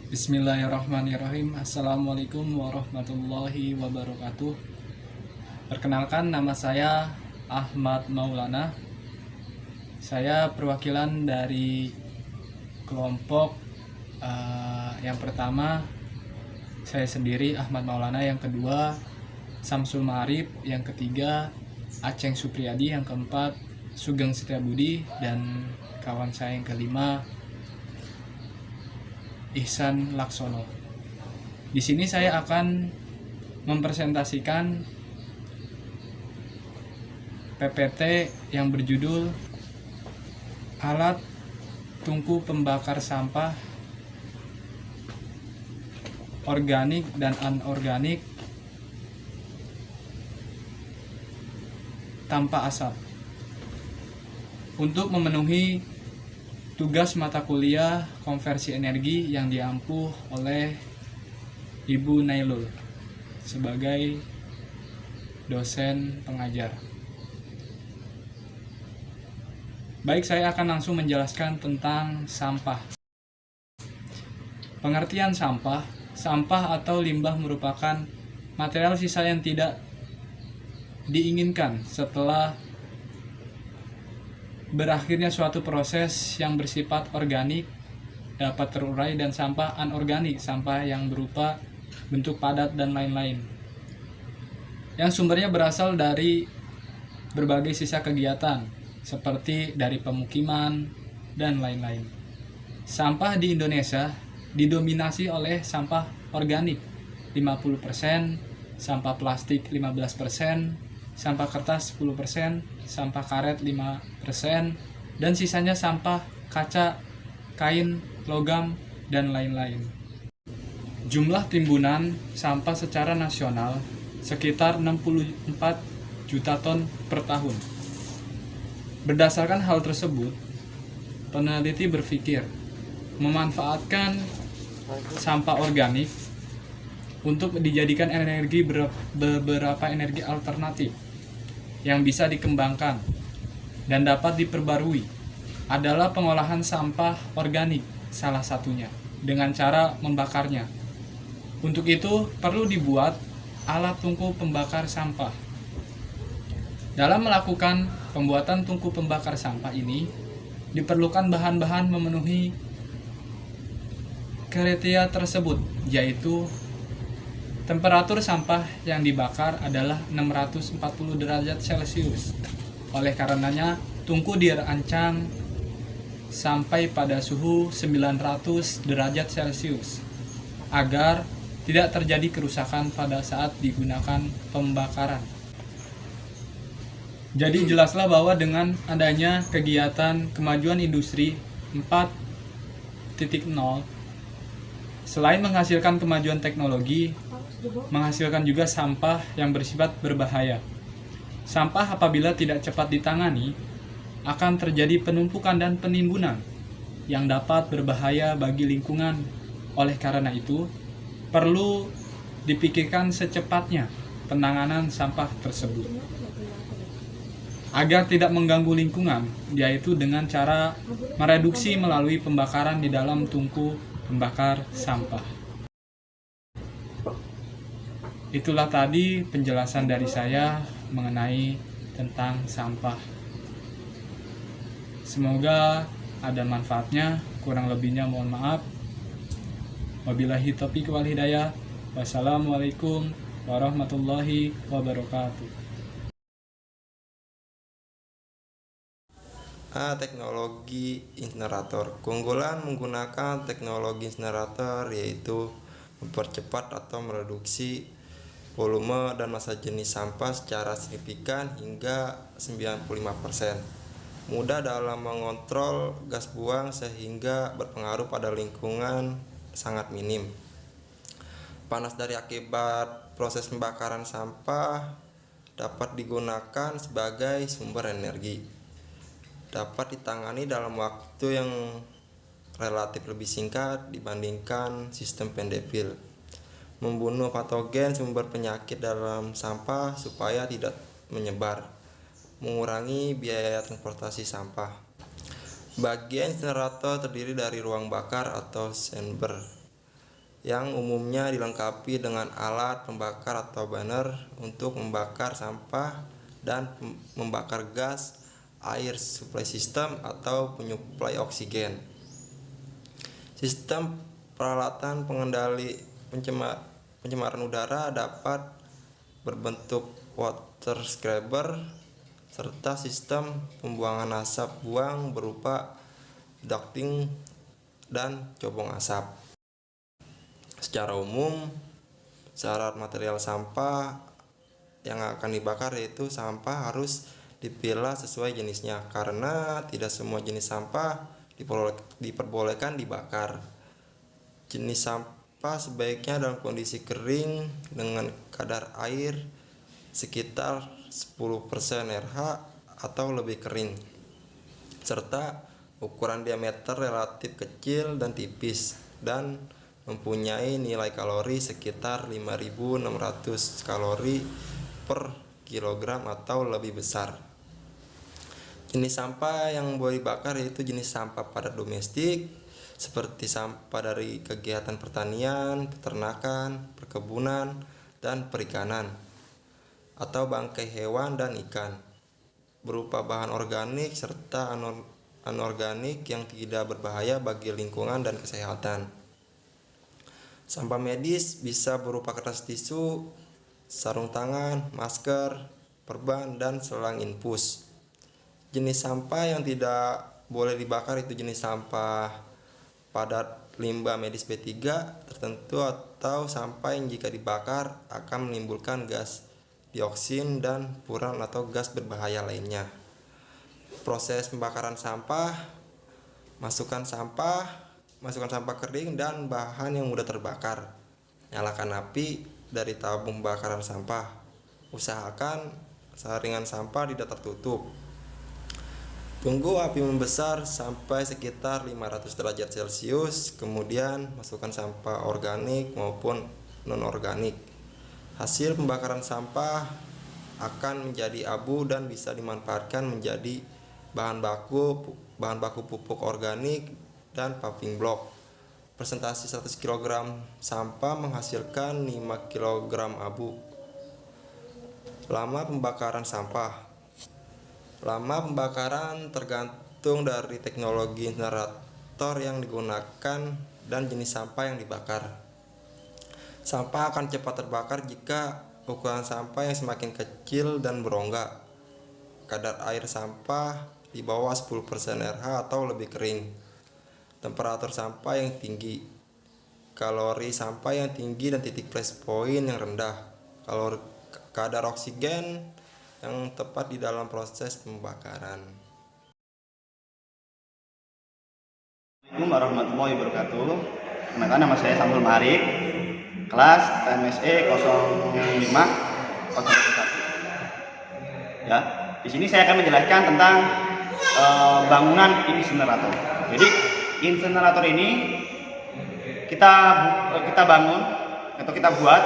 Bismillahirrahmanirrahim. Assalamualaikum warahmatullahi wabarakatuh. Perkenalkan, nama saya Ahmad Maulana. Saya perwakilan dari kelompok yang pertama saya sendiri Ahmad Maulana, yang kedua Samsul Ma'arif, yang ketiga Aceng Supriyadi, yang keempat Sugeng Setiabudi, dan kawan saya yang kelima Ihsan Laksono. Di sini saya akan mempresentasikan PPT yang berjudul Alat Tungku Pembakar Sampah Organik dan Anorganik Tanpa Asap, untuk memenuhi tugas mata kuliah konversi energi yang diampuh oleh Ibu Nailul sebagai dosen pengajar. Baik, saya akan langsung menjelaskan tentang sampah. Pengertian sampah. Sampah atau limbah merupakan material sisa yang tidak diinginkan setelah berakhirnya suatu proses yang bersifat organik, dapat terurai, dan sampah anorganik, sampah yang berupa bentuk padat dan lain-lain, yang sumbernya berasal dari berbagai sisa kegiatan seperti dari pemukiman dan lain-lain. Sampah di Indonesia didominasi oleh sampah organik 50%, sampah plastik 15%, sampah kertas 10%, sampah karet 5%, dan sisanya sampah kaca, kain, logam, dan lain-lain. Jumlah timbunan sampah secara nasional sekitar 64 juta ton per tahun. Berdasarkan hal tersebut, peneliti berpikir memanfaatkan sampah organik untuk dijadikan energi beberapa energi alternatif yang bisa dikembangkan dan dapat diperbarui adalah pengolahan sampah organik, salah satunya dengan cara membakarnya. Untuk itu perlu dibuat alat tungku pembakar sampah. Dalam melakukan pembuatan tungku pembakar sampah ini diperlukan bahan-bahan memenuhi kriteria tersebut, yaitu temperatur sampah yang dibakar adalah 640 derajat Celcius. Oleh karenanya, tungku dirancang sampai pada suhu 900 derajat Celcius agar tidak terjadi kerusakan pada saat digunakan pembakaran. Jadi jelaslah bahwa dengan adanya kegiatan kemajuan industri 4.0, selain menghasilkan kemajuan teknologi, menghasilkan juga sampah yang bersifat berbahaya. Sampah apabila tidak cepat ditangani akan terjadi penumpukan dan penimbunan yang dapat berbahaya bagi lingkungan. Oleh karena itu, perlu dipikirkan secepatnya penanganan sampah tersebut agar tidak mengganggu lingkungan, yaitu dengan cara mereduksi melalui pembakaran di dalam tungku pembakar sampah. Itulah tadi penjelasan dari saya mengenai tentang sampah. Semoga ada manfaatnya, kurang lebihnya mohon maaf. Wabillahi taufiq wal hidayah. Wassalamualaikum warahmatullahi wabarakatuh. Teknologi insinerator. Keunggulan menggunakan teknologi insinerator yaitu mempercepat atau mereduksi volume dan massa jenis sampah secara signifikan hingga 95%. Mudah dalam mengontrol gas buang sehingga berpengaruh pada lingkungan sangat minim. Panas dari akibat proses pembakaran sampah dapat digunakan sebagai sumber energi. Dapat ditangani dalam waktu yang relatif lebih singkat dibandingkan sistem pendepil. Membunuh patogen sumber penyakit dalam sampah supaya tidak menyebar. Mengurangi biaya transportasi sampah. Bagian insinerator terdiri dari ruang bakar atau chamber yang umumnya dilengkapi dengan alat pembakar atau burner untuk membakar sampah dan membakar gas, air supply system atau penyuplai oksigen. Sistem peralatan pengendali pencemaran udara dapat berbentuk water scrubber serta sistem pembuangan asap buang berupa ducting dan cobong asap. Secara umum, syarat material sampah yang akan dibakar yaitu sampah harus dipilah sesuai jenisnya, karena tidak semua jenis sampah diperbolehkan dibakar. Jenis sampah sebaiknya dalam kondisi kering dengan kadar air sekitar 10% RH atau lebih kering, serta ukuran diameter relatif kecil dan tipis, dan mempunyai nilai kalori sekitar 5.600 kalori per kilogram atau lebih besar. Jenis sampah yang boleh dibakar yaitu jenis sampah padat domestik seperti sampah dari kegiatan pertanian, peternakan, perkebunan, dan perikanan, atau bangkai hewan dan ikan, berupa bahan organik serta anorganik yang tidak berbahaya bagi lingkungan dan kesehatan. Sampah medis bisa berupa kertas tisu, sarung tangan, masker, perban, dan selang infus. Jenis sampah yang tidak boleh dibakar itu jenis sampah padat limbah medis B3 tertentu atau sampah yang jika dibakar akan menimbulkan gas dioksin dan furan atau gas berbahaya lainnya. Proses pembakaran sampah: masukkan sampah kering dan bahan yang mudah terbakar. Nyalakan api dari tabung pembakaran sampah. Usahakan saringan sampah tidak tertutup. Tunggu api membesar sampai sekitar 500 derajat Celcius, kemudian masukkan sampah organik maupun non-organik. Hasil pembakaran sampah akan menjadi abu dan bisa dimanfaatkan menjadi bahan baku pupuk organik dan paving block. Presentasi 100 kg sampah menghasilkan 5 kg abu. Lama pembakaran sampah. Lama pembakaran tergantung dari teknologi insinerator yang digunakan dan jenis sampah yang dibakar. Sampah akan cepat terbakar jika ukuran sampah yang semakin kecil dan berongga, kadar air sampah di bawah 10% RH atau lebih kering, temperatur sampah yang tinggi, kalori sampah yang tinggi dan titik flash point yang rendah, kadar oksigen yang tepat di dalam proses pembakaran. Assalamualaikum warahmatullahi wabarakatuh. Kenalkan, nama saya Samsul Marik, kelas MSE 0501. Ya, di sini saya akan menjelaskan tentang bangunan insinerator. Jadi insinerator ini kita bangun atau kita buat.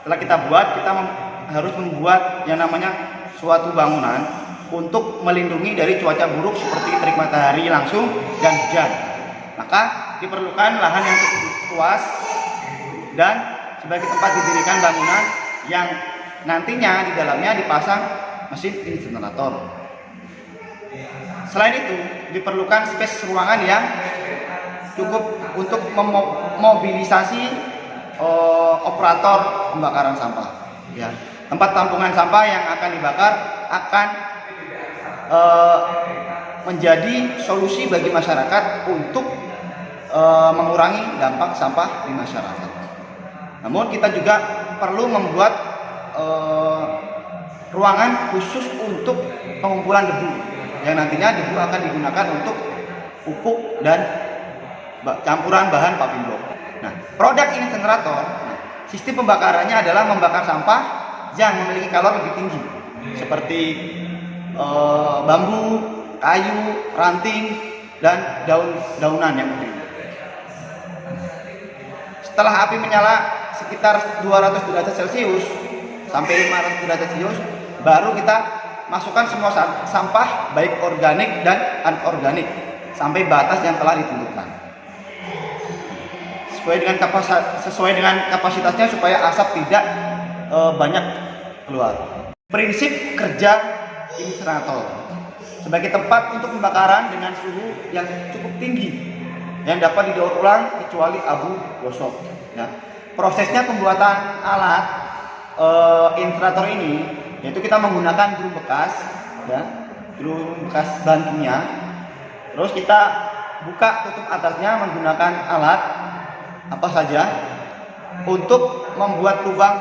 Setelah kita buat, kita harus membuat yang namanya suatu bangunan untuk melindungi dari cuaca buruk seperti terik matahari langsung dan hujan. Maka diperlukan lahan yang cukup luas dan sebagai tempat didirikan bangunan yang nantinya di dalamnya dipasang mesin insinerator. Selain itu, diperlukan space ruangan yang cukup untuk memobilisasi operator pembakaran sampah. Ya, tempat tampungan sampah yang akan dibakar akan menjadi solusi bagi masyarakat untuk mengurangi dampak sampah di masyarakat. Namun kita juga perlu membuat ruangan khusus untuk pengumpulan debu, yang nantinya debu akan digunakan untuk pupuk dan campuran bahan paving block. Nah, produk insinerator, sistem pembakarannya adalah membakar sampah yang memiliki kalori lebih tinggi, seperti bambu, kayu, ranting, dan daun-daunan yang kering. Setelah api menyala sekitar 200 derajat Celcius sampai 500 derajat Celcius, baru kita masukkan semua sampah baik organik dan anorganik sampai batas yang telah ditentukan. sesuai dengan kapasitasnya supaya asap tidak banyak keluar. Prinsip kerja insinerator sebagai tempat untuk pembakaran dengan suhu yang cukup tinggi yang dapat didaur ulang kecuali abu gosok. Ya. Prosesnya pembuatan alat insinerator ini yaitu kita menggunakan drum bekas, ya, drum bekas bahan kimia. Terus kita buka tutup atasnya menggunakan alat apa saja untuk membuat lubang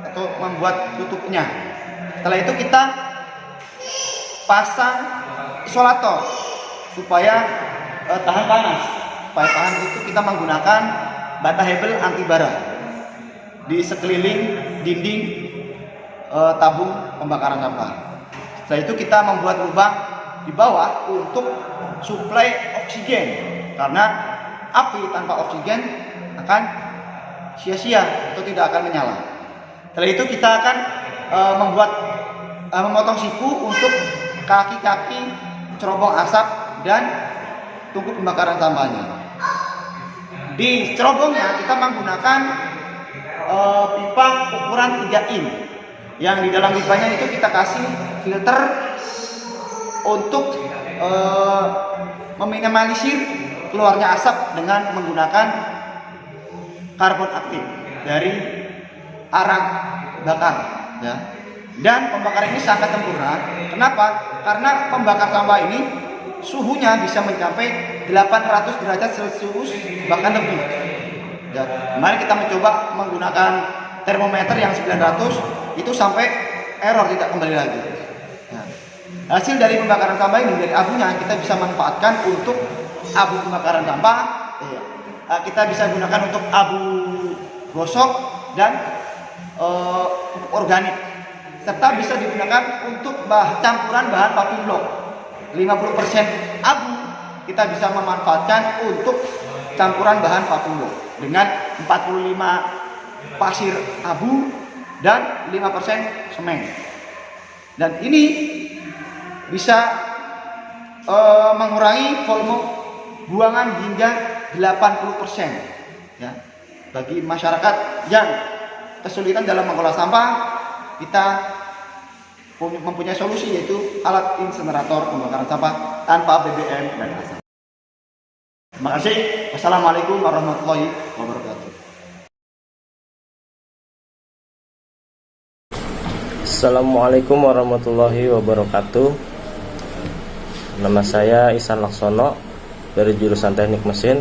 atau membuat tutupnya. Setelah itu kita pasang isolator supaya tahan panas. Supaya tahan itu kita menggunakan bata hebel anti bara di sekeliling dinding tabung pembakaran sampah. Setelah itu kita membuat lubang di bawah untuk suplai oksigen, karena api tanpa oksigen akan sia-sia atau tidak akan menyala. Setelah itu kita akan memotong siku untuk kaki-kaki cerobong asap dan tungku pembakaran sampahnya. Di cerobongnya kita menggunakan pipa ukuran 3 in. Yang di dalam pipanya itu kita kasih filter untuk meminimalisir keluarnya asap dengan menggunakan karbon aktif dari arang bakar, ya. Dan pembakaran ini sangat sempurna. Kenapa? Karena pembakar sampah ini suhunya bisa mencapai 800 derajat Celcius bahkan lebih. Ya, kemarin kita mencoba menggunakan termometer yang 900 itu sampai error, tidak kembali lagi. Nah, hasil dari pembakaran sampah ini, dari abunya kita bisa manfaatkan untuk abu pembakaran sampah. Kita bisa gunakan untuk abu gosok dan pupuk organik, serta bisa digunakan untuk campuran bahan paving block. 50% abu kita bisa memanfaatkan untuk campuran bahan paving block dengan 45 pasir abu dan 5% semen. Dan ini bisa mengurangi volume buangan hingga 80%, ya. Bagi masyarakat yang kesulitan dalam mengolah sampah, kita mempunyai solusi, yaitu alat insinerator pembakaran sampah tanpa BBM dan asap. Terima kasih. Wassalamualaikum warahmatullahi wabarakatuh. Assalamualaikum warahmatullahi wabarakatuh. Nama saya Ihsan Laksono dari jurusan Teknik Mesin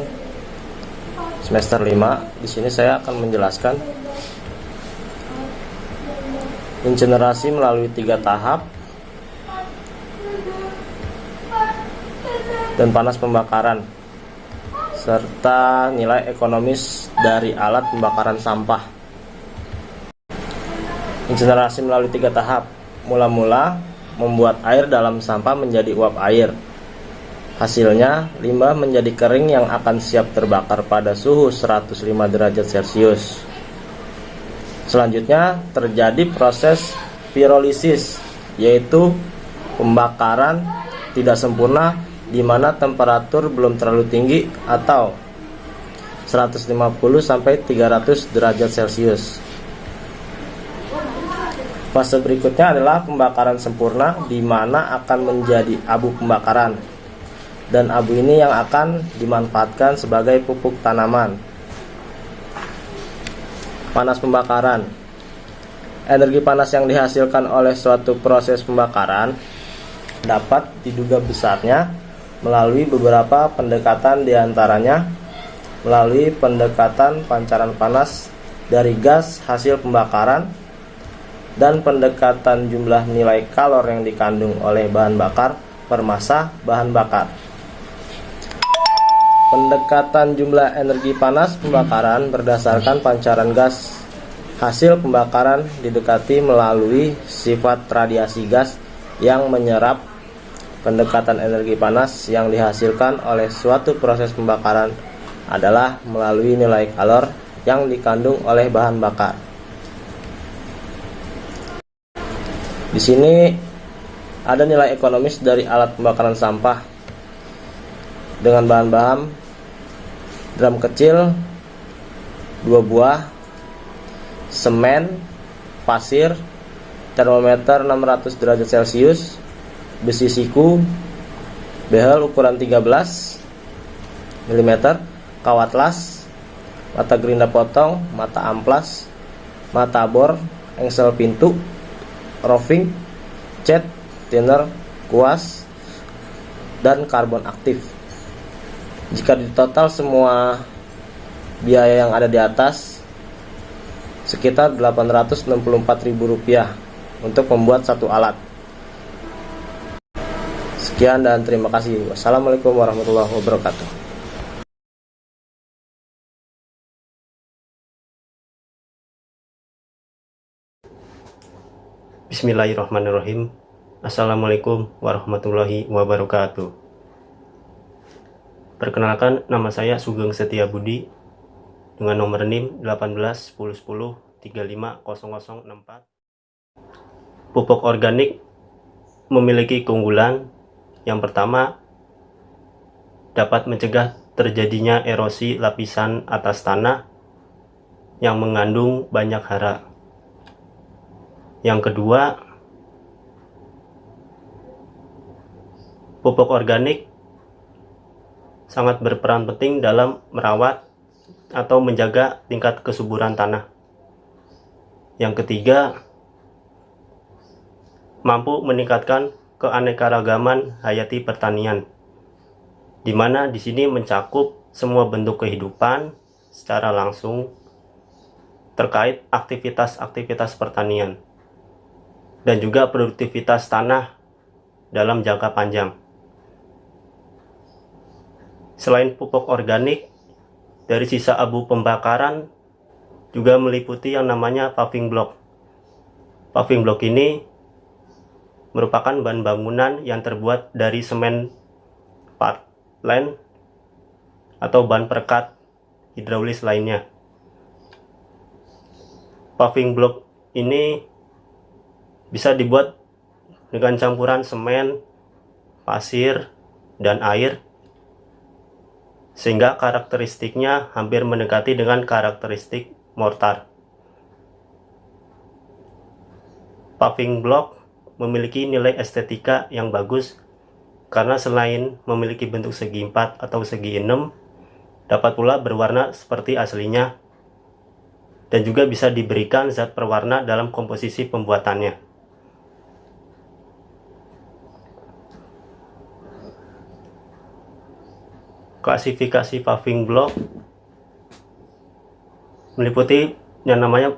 semester 5. Di sini saya akan menjelaskan insinerasi melalui 3 tahap dan panas pembakaran serta nilai ekonomis dari alat pembakaran sampah. Insinerasi melalui 3 tahap. Mula-mula membuat air dalam sampah menjadi uap air. Hasilnya, limbah menjadi kering yang akan siap terbakar pada suhu 105 derajat Celcius. Selanjutnya terjadi proses pirolisis, yaitu pembakaran tidak sempurna di mana temperatur belum terlalu tinggi atau 150 sampai 300 derajat Celcius. Fase berikutnya adalah pembakaran sempurna di mana akan menjadi abu pembakaran, dan abu ini yang akan dimanfaatkan sebagai pupuk tanaman. Panas pembakaran. Energi panas yang dihasilkan oleh suatu proses pembakaran dapat diduga besarnya melalui beberapa pendekatan, diantaranya melalui pendekatan pancaran panas dari gas hasil pembakaran dan pendekatan jumlah nilai kalor yang dikandung oleh bahan bakar per massa bahan bakar. Pendekatan jumlah energi panas pembakaran berdasarkan pancaran gas hasil pembakaran didekati melalui sifat radiasi gas yang menyerap. Pendekatan energi panas yang dihasilkan oleh suatu proses pembakaran adalah melalui nilai kalor yang dikandung oleh bahan bakar. Di sini ada nilai ekonomis dari alat pembakaran sampah dengan bahan-bahan drum kecil 2 buah, semen, pasir, termometer 600 derajat Celcius, besi siku, behel ukuran 13 mm, kawat las, mata gerinda potong, mata amplas, mata bor, engsel pintu, roving, cat, thinner, kuas, dan karbon aktif. Jika ditotal semua biaya yang ada di atas, sekitar Rp864.000 untuk membuat satu alat. Sekian dan terima kasih. Wassalamualaikum warahmatullahi wabarakatuh. Bismillahirrahmanirrahim. Assalamualaikum warahmatullahi wabarakatuh. Perkenalkan, nama saya Sugeng Setia Budi dengan nomor NIM 181010350064. Pupuk organik memiliki keunggulan. Yang pertama, dapat mencegah terjadinya erosi lapisan atas tanah yang mengandung banyak hara. Yang kedua, pupuk organik sangat berperan penting dalam merawat atau menjaga tingkat kesuburan tanah. Yang ketiga, mampu meningkatkan keanekaragaman hayati pertanian, di mana di sini mencakup semua bentuk kehidupan secara langsung terkait aktivitas-aktivitas pertanian dan juga produktivitas tanah dalam jangka panjang. Selain pupuk organik, dari sisa abu pembakaran juga meliputi yang namanya paving block. Paving block ini merupakan bahan bangunan yang terbuat dari semen Portland atau bahan perekat hidraulis lainnya. Paving block ini bisa dibuat dengan campuran semen, pasir, dan air, sehingga karakteristiknya hampir mendekati dengan karakteristik mortar. Paving block memiliki nilai estetika yang bagus karena selain memiliki bentuk segi 4 atau segi 6, dapat pula berwarna seperti aslinya dan juga bisa diberikan zat perwarna dalam komposisi pembuatannya. Klasifikasi paving block meliputi yang namanya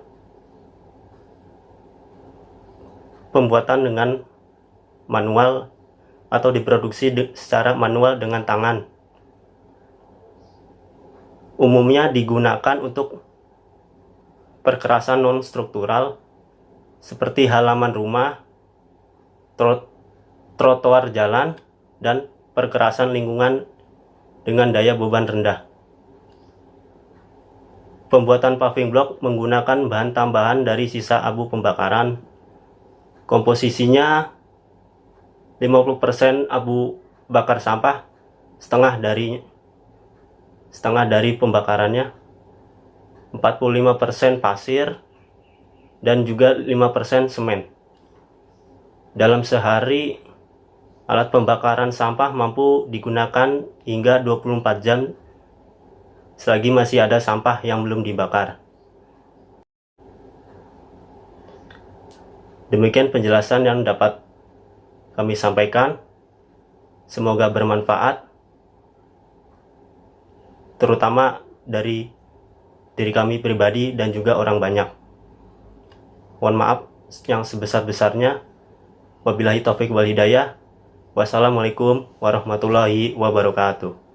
pembuatan dengan manual atau diproduksi secara manual dengan tangan. Umumnya digunakan untuk perkerasan non-struktural seperti halaman rumah, trotoar jalan, dan perkerasan lingkungan dengan daya beban rendah. Pembuatan paving block menggunakan bahan tambahan dari sisa abu pembakaran. Komposisinya 50% abu bakar sampah, setengah dari pembakarannya, 45% pasir, dan juga 5% semen. Dalam sehari, alat pembakaran sampah mampu digunakan hingga 24 jam selagi masih ada sampah yang belum dibakar. Demikian penjelasan yang dapat kami sampaikan. Semoga bermanfaat, terutama dari diri kami pribadi dan juga orang banyak. Mohon maaf yang sebesar-besarnya. Wabillahi taufik wal hidayah. Wassalamualaikum warahmatullahi wabarakatuh.